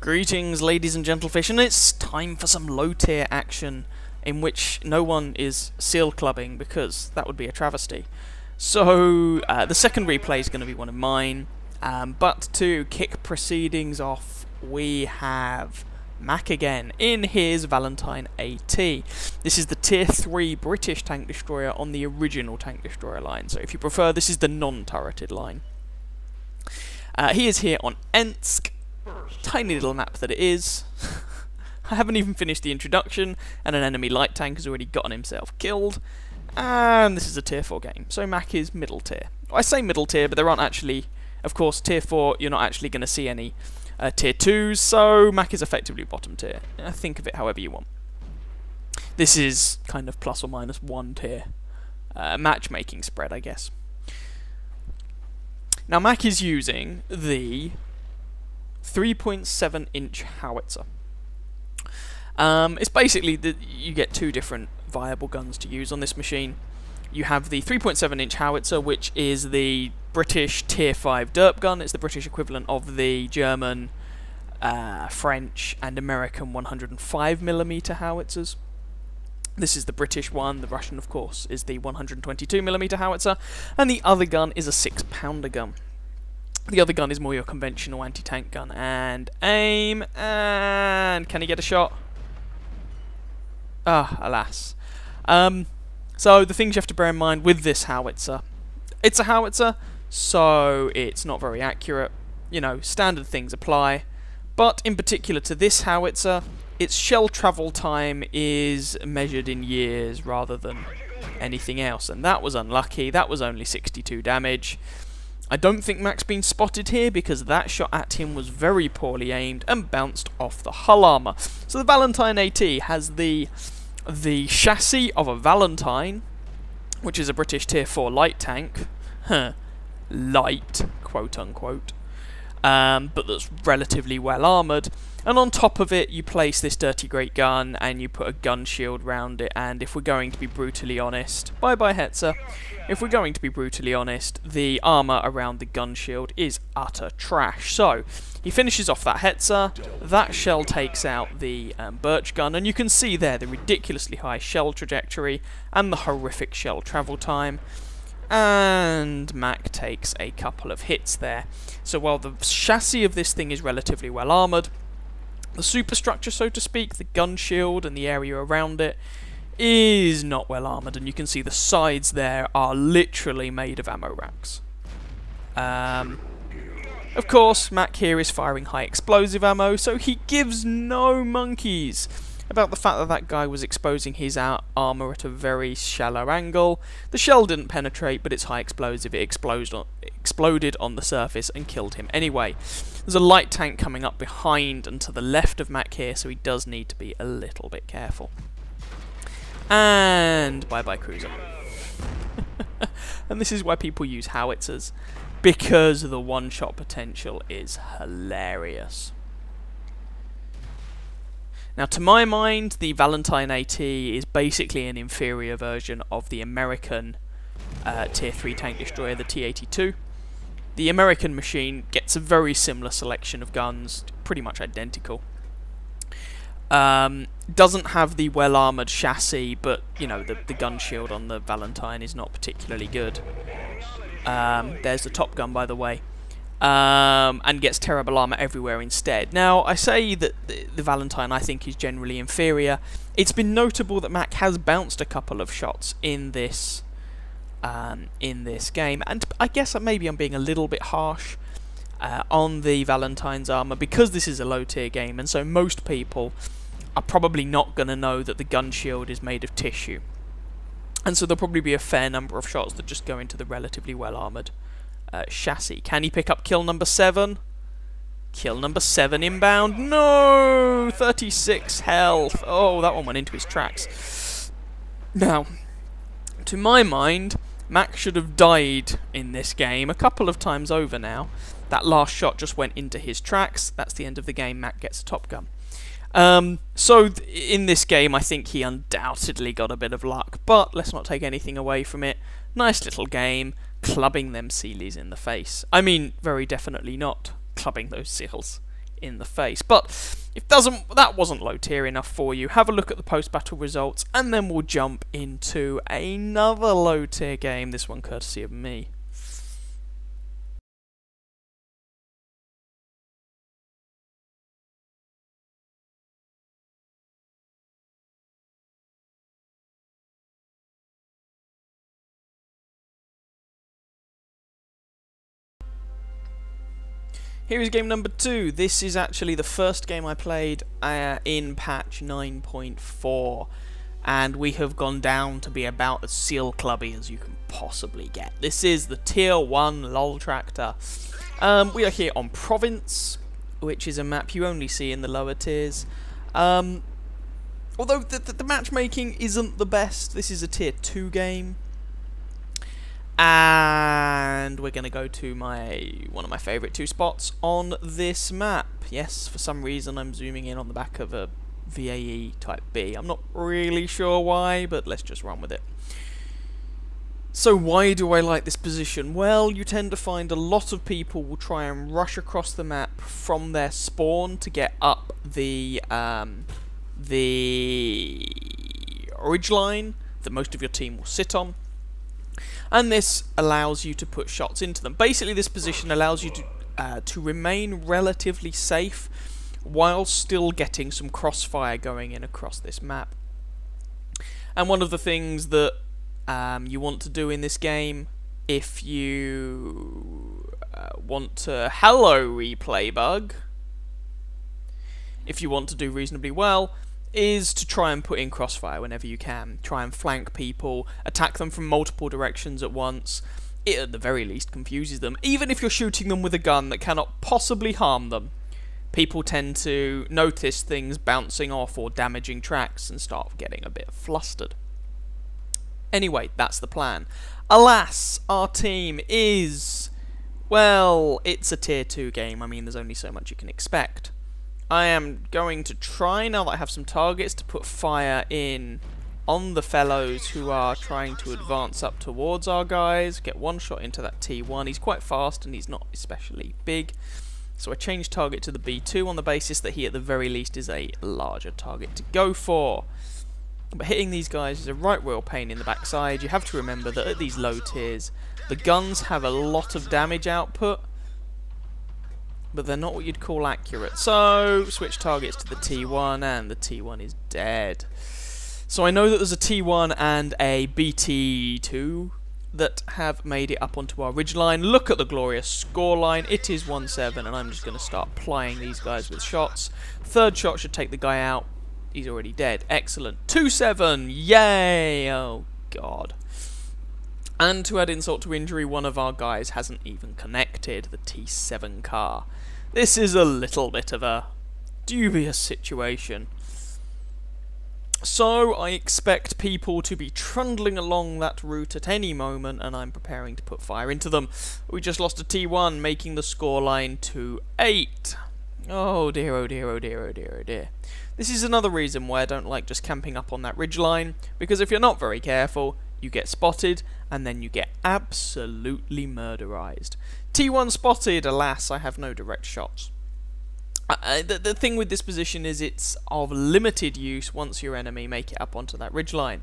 Greetings, ladies and gentlefish, and it's time for some low-tier action in which no one is seal clubbing, because that would be a travesty. So, the second replay is going to be one of mine, but to kick proceedings off, we have Mac again in his Valentine AT. This is the Tier 3 British tank destroyer on the original tank destroyer line, so if you prefer, this is the non-turreted line. He is here on Ensk. Tiny little map that it is. I haven't even finished the introduction, and an enemy light tank has already gotten himself killed. And this is a Tier 4 game, so Mac is middle tier. I say middle tier, but there aren't actually, of course, Tier 4, you're not actually going to see any Tier 2s, so Mac is effectively bottom tier. Think of it however you want. This is kind of plus or minus 1 tier matchmaking spread, I guess. Now, Mac is using the 3.7-inch howitzer. It's basically that you get two different viable guns to use on this machine. You have the 3.7-inch howitzer, which is the British Tier 5 derp gun. It's the British equivalent of the German, French, and American 105mm howitzers. This is the British one. The Russian, of course, is the 122mm howitzer, and the other gun is a 6-pounder gun. The other gun is more your conventional anti-tank gun. And aim, and can he get a shot? Ah, alas. So the things you have to bear in mind with this howitzer: it's a howitzer, so it's not very accurate. You know, standard things apply. But in particular to this howitzer, its shell travel time is measured in years rather than anything else, and that was unlucky. That was only 62 damage. I don't think Mac's been spotted here because that shot at him was very poorly aimed and bounced off the hull armour. So the Valentine AT has the chassis of a Valentine, which is a British Tier 4 light tank. Light, quote unquote. But that's relatively well armoured. And on top of it, you place this dirty great gun and you put a gun shield round it. And if we're going to be brutally honest, bye-bye Hetzer. If we're going to be brutally honest, the armour around the gun shield is utter trash. So, he finishes off that Hetzer, that shell takes out the birch gun, and you can see there the ridiculously high shell trajectory and the horrific shell travel time. And Mac takes a couple of hits there. So while the chassis of this thing is relatively well armoured, the superstructure, so to speak, the gun shield and the area around it, is not well armoured, and you can see the sides there are literally made of ammo racks. Of course, Mac here is firing high explosive ammo, so he gives no monkeys about the fact that that guy was exposing his armour at a very shallow angle. The shell didn't penetrate, but it's high explosive. It exploded on the surface and killed him anyway. There's a light tank coming up behind and to the left of Mac here, so he does need to be a little bit careful. And bye-bye cruiser. And this is why people use howitzers, because the one-shot potential is hilarious. Now, to my mind, the Valentine AT is basically an inferior version of the American Tier 3 tank destroyer, the T-82. The American machine gets a very similar selection of guns, pretty much identical. Doesn't have the well-armoured chassis, but, you know, the gun shield on the Valentine is not particularly good. There's the top gun, by the way. And gets terrible armour everywhere instead. Now, I say that the Valentine, I think, is generally inferior. It's been notable that Mac has bounced a couple of shots in this game, and I guess maybe I'm being a little bit harsh on the Valentine's armour, because this is a low-tier game, and so most people are probably not going to know that the gun shield is made of tissue. And so there'll probably be a fair number of shots that just go into the relatively well-armoured chassis. Can he pick up kill number 7? Kill number 7 inbound. No! 36 health. Oh, that one went into his tracks. Now, to my mind, Mac should have died in this game a couple of times over now. That last shot just went into his tracks. That's the end of the game. Mac gets a top gun. So in this game, I think he undoubtedly got a bit of luck, but let's not take anything away from it. Nice little game, clubbing them Sealies in the face. I mean, very definitely not clubbing those seals in the face. But if that wasn't low tier enough for you, have a look at the post-battle results, and then we'll jump into another low tier game, this one courtesy of me. Here is game number 2. This is actually the first game I played in patch 9.4, and we have gone down to be about as seal clubby as you can possibly get. This is the tier 1 LTraktor. We are here on Province, which is a map you only see in the lower tiers. Although the matchmaking isn't the best, this is a tier 2 game. And we're going to go to one of my favourite 2 spots on this map. Yes, for some reason I'm zooming in on the back of a VAE Type B. I'm not really sure why, but let's just run with it. So why do I like this position? Well, you tend to find a lot of people will try and rush across the map from their spawn to get up the ridgeline that most of your team will sit on. And this allows you to put shots into them. Basically, this position allows you to remain relatively safe while still getting some crossfire going in across this map. And one of the things that you want to do in this game, if you want to replay bug, if you want to do reasonably well, is to try and put in crossfire whenever you can. Try and flank people, attack them from multiple directions at once. It at the very least confuses them. Even if you're shooting them with a gun that cannot possibly harm them, people tend to notice things bouncing off or damaging tracks and start getting a bit flustered. Anyway, that's the plan. Alas, our team is, well, it's a tier 2 game. I mean, there's only so much you can expect. I am going to try, now that I have some targets, to put fire in on the fellows who are trying to advance up towards our guys. Get one shot into that T1. He's quite fast and he's not especially big. So I change target to the B2 on the basis that he at the very least is a larger target to go for. But hitting these guys is a right royal pain in the backside. You have to remember that at these low tiers, the guns have a lot of damage output, but they're not what you'd call accurate. So, switch targets to the T1, and the T1 is dead. So I know that there's a T1 and a BT2 that have made it up onto our ridgeline. Look at the glorious scoreline. It is 1-7, and I'm just going to start plying these guys with shots. Third shot should take the guy out. He's already dead. Excellent. 2-7. Yay! Oh, God. And to add insult to injury, one of our guys hasn't even connected the T7 car. This is a little bit of a dubious situation. So I expect people to be trundling along that route at any moment, and I'm preparing to put fire into them. We just lost a T1, making the scoreline 2-8. Oh dear, oh dear, oh dear, oh dear, oh dear. This is another reason why I don't like just camping up on that ridgeline, because if you're not very careful, you get spotted, and then you get absolutely murderized. T1 spotted, alas, I have no direct shots. The thing with this position is it's of limited use once your enemy make it up onto that ridgeline.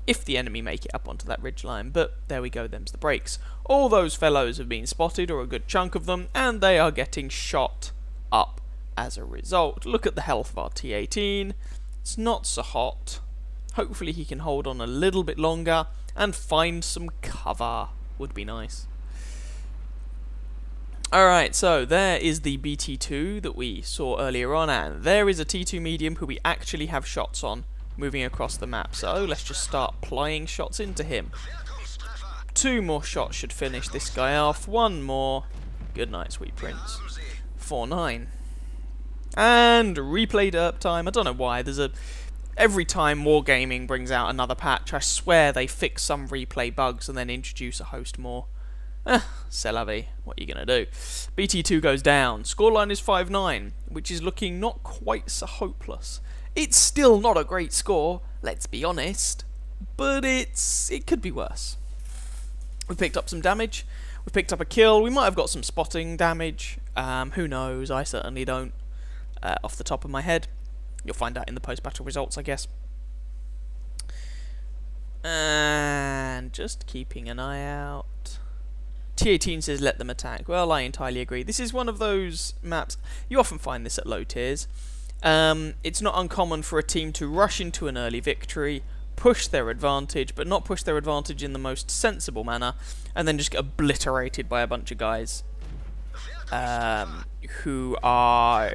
If the enemy make it up onto that ridgeline, but there we go, them's the breaks. All those fellows have been spotted, or a good chunk of them, and they are getting shot up as a result. Look at the health of our T18. It's not so hot. Hopefully he can hold on a little bit longer and find some cover. Would be nice. Alright, so there is the BT2 that we saw earlier on, and there is a T2 medium who we actually have shots on moving across the map. So let's just start plying shots into him. 2 more shots should finish this guy off. 1 more. Good night, sweet prince. 4-9. And replay derp time. I don't know why. Every time Wargaming brings out another patch, I swear they fix some replay bugs and then introduce a host more. C'est la vie. What are you going to do? BT2 goes down. Scoreline is 5-9, which is looking not quite so hopeless. It's still not a great score, let's be honest, but it could be worse. We picked up some damage. We picked up a kill. We might have got some spotting damage. Who knows? I certainly don't. off the top of my head. You'll find out in the post-battle results, I guess. And just keeping an eye out. T18 says let them attack. Well, I entirely agree. This is one of those maps, you often find this at low tiers. It's not uncommon for a team to rush into an early victory, push their advantage, but not push their advantage in the most sensible manner, and then just get obliterated by a bunch of guys who are...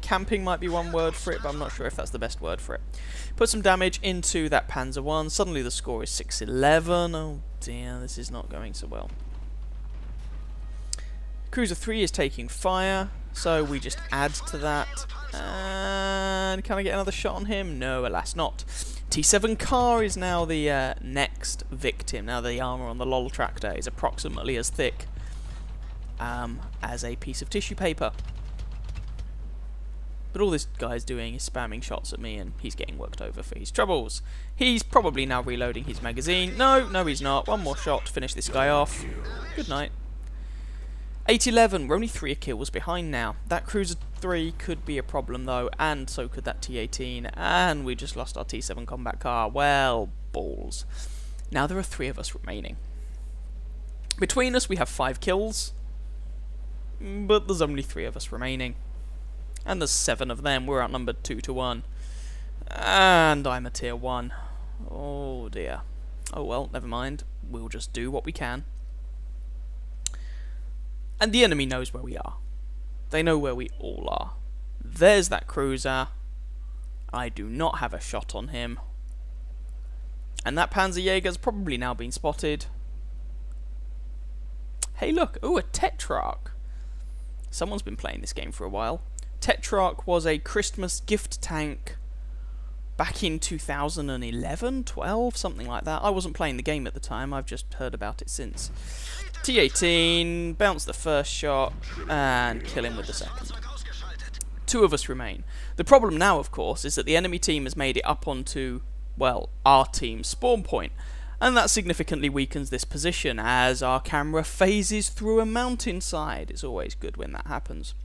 Camping might be one word for it, but I'm not sure if that's the best word for it. Put some damage into that Panzer 1. Suddenly the score is 6-11. Oh dear, this is not going so well. Cruiser 3 is taking fire, so we just add to that. And can I get another shot on him? No, alas not. T7 car is now the next victim. Now the armour on the LTraktor is approximately as thick as a piece of tissue paper. But all this guy's doing is spamming shots at me, and he's getting worked over for his troubles. He's probably now reloading his magazine. No, he's not. One more shot to finish this guy off. Good night. 8-11. We're only 3 kills behind now. That Cruiser 3 could be a problem, though, and so could that T18. And we just lost our T7 combat car. Well, balls. Now there are 3 of us remaining. Between us, we have 5 kills. But there's only 3 of us remaining. And there's 7 of them. We're outnumbered 2-1. And I'm a tier 1. Oh dear. Oh well, never mind. We'll just do what we can. And the enemy knows where we are. They know where we all are. There's that cruiser. I do not have a shot on him. And that Panzerjäger's probably now been spotted. Hey look, ooh, a Tetrarch. Someone's been playing this game for a while. Tetrarch was a Christmas gift tank back in 2011, 12, something like that. I wasn't playing the game at the time, I've just heard about it since. T18, bounce the first shot, and kill him with the second. 2 of us remain. The problem now, of course, is that the enemy team has made it up onto, well, our team's spawn point. And that significantly weakens this position as our camera phases through a mountainside. It's always good when that happens.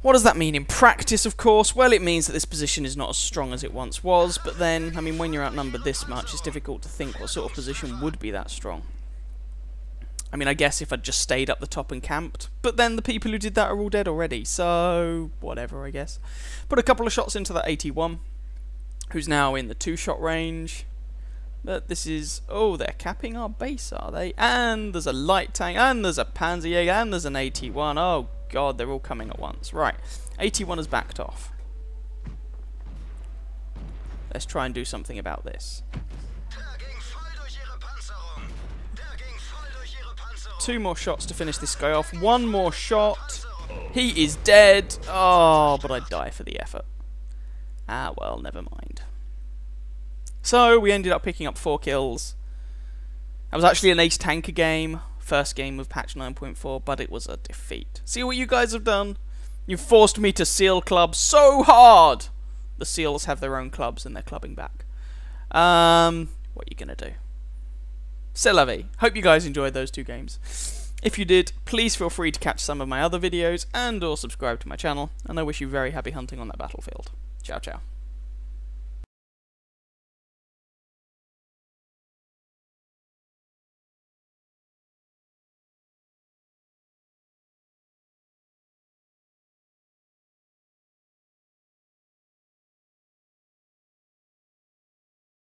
What does that mean in practice, of course? Well, it means that this position is not as strong as it once was, but then, I mean, when you're outnumbered this much, it's difficult to think what sort of position would be that strong. I mean, I guess if I'd just stayed up the top and camped, but then the people who did that are all dead already, so whatever, I guess. Put a couple of shots into that 81, who's now in the 2-shot range. But this is... oh, they're capping our base, are they? And there's a light tank, and there's a Panzerjäger, and there's an 81. Oh, God, they're all coming at once. Right, 81 has backed off. Let's try and do something about this. 2 more shots to finish this guy off. 1 more shot. He is dead. Oh, but I die for the effort. Ah, well, never mind. So, we ended up picking up 4 kills. That was actually an ace tanker game. First game of patch 9.4, but it was a defeat. See what you guys have done? You forced me to seal club so hard! The seals have their own clubs and they're clubbing back. What are you gonna do? C'est la vie. Hope you guys enjoyed those 2 games. If you did, please feel free to catch some of my other videos and or subscribe to my channel, and I wish you very happy hunting on that battlefield. Ciao, ciao.